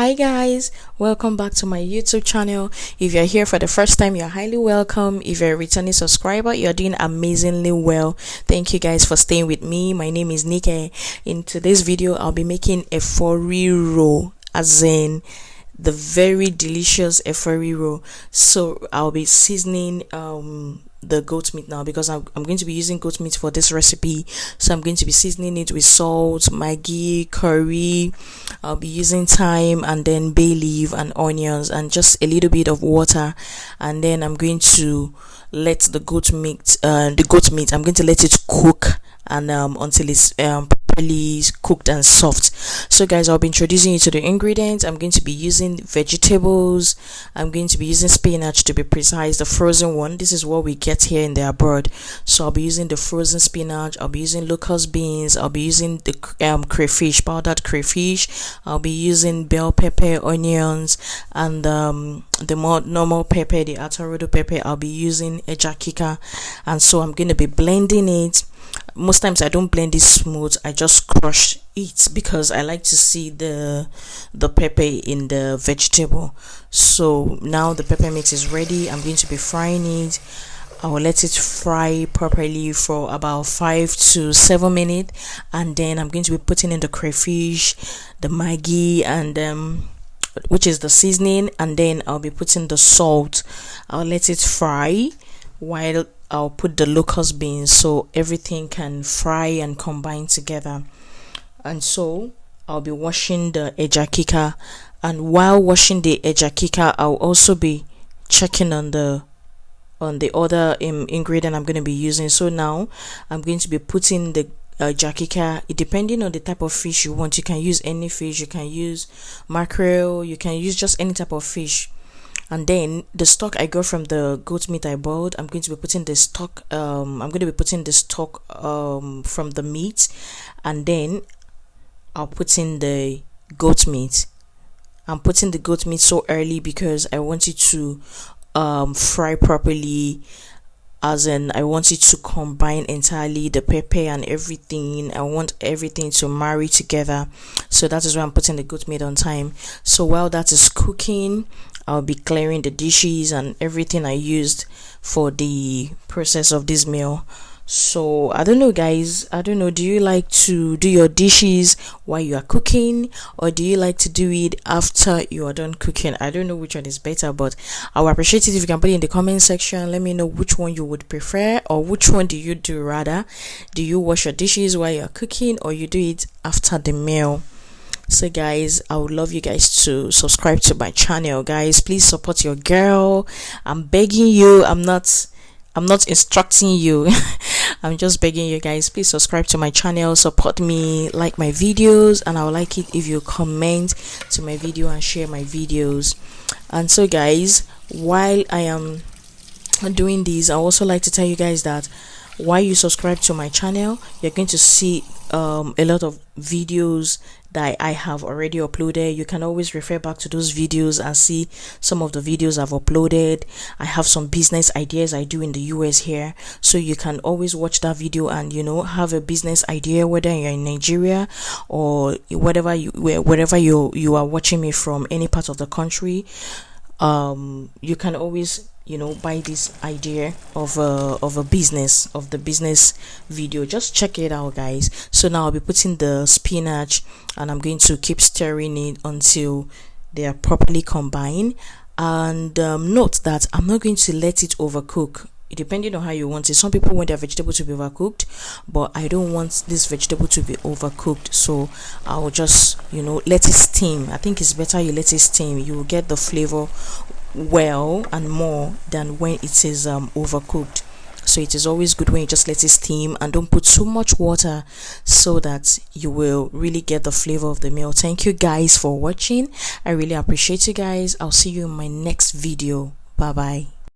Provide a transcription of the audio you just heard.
Hi guys, welcome back to my YouTube channel. If you're here for the first time, you're highly welcome. If you're a returning subscriber, you're doing amazingly well. Thank you guys for staying with me. My name is Nike. In today's video, I'll be making EFo Riro, as in the very delicious EFo Riro. So I'll be seasoning the goat meat now, because I'm going to be using goat meat for this recipe. So I'm going to be seasoning it with salt, maggi, curry. I'll be using thyme and then bay leaf and onions and just a little bit of water, and then I'm going to let the goat meat I'm going to let it cook and until it's properly cooked and soft. So guys, I'll be introducing you to the ingredients. I'm going to be using vegetables. I'm going to be using spinach, to be precise, the frozen one. This is what we get here in the abroad. So I'll be using the frozen spinach. I'll be using locust beans. I'll be using the crayfish, powdered crayfish. I'll be using bell pepper, onions, and the more normal pepper, the atarodo pepper. I'll be using kika, and so I'm going to be blending it. Most times I don't blend it smooth, I just crush it because I like to see the pepper in the vegetable. So now the pepper mix is ready. I'm going to be frying it. I will let it fry properly for about 5 to 7 minutes, and then I'm going to be putting in the crayfish, the maggi, and which is the seasoning, and then I'll be putting the salt. I'll let it fry while I'll put the locust beans so everything can fry and combine together. And so I'll be washing the kika, and while washing the kika, I'll also be checking on the other ingredient I'm going to be using. So now I'm going to be putting the kika. Depending on the type of fish you want, you can use any fish. You can use mackerel, you can use just any type of fish. And then the stock I got from the goat meat I bought, I'm going to be putting the stock from the meat, and then I'll put in the goat meat. I'm putting the goat meat so early because I want it to fry properly, as in I want it to combine entirely, the pepper and everything. I want everything to marry together. So that is why I'm putting the goat meat on time. So while that is cooking, I'll be clearing the dishes and everything I used for the process of this meal. So I don't know guys, do you like to do your dishes while you are cooking, or do you like to do it after you are done cooking? I don't know which one is better, but I would appreciate it if you can put it in the comment section. Let me know which one you would prefer, or which one do you do rather. Do you wash your dishes while you're cooking, or you do it after the meal? So guys, I would love you guys to subscribe to my channel. Guys, please support your girl. I'm begging you. I'm not instructing you. I'm just begging you guys, please subscribe to my channel, support me, like my videos, and I would like it if you comment to my video and share my videos. And so guys, while I am doing this, I also like to tell you guys that while you subscribe to my channel, you're going to see a lot of videos that I have already uploaded. You can always refer back to those videos and see some of the videos I've uploaded. I have some business ideas I do in the US here, so you can always watch that video and have a business idea, whether you're in Nigeria or wherever you are watching me from, any part of the country. You can always buy this idea of the business video. Just check it out guys. So now I'll be putting the spinach, and I'm going to keep stirring it until they are properly combined. And note that I'm not going to let it overcook, depending on how you want it. Some people want their vegetable to be overcooked, but I don't want this vegetable to be overcooked, so I'll just let it steam. I think it's better you let it steam. You will get the flavor well and more than when it is overcooked. So it is always good when you just let it steam and don't put too much water, so that you will really get the flavor of the meal. Thank you guys for watching. I really appreciate you guys. I'll see you in my next video. Bye bye.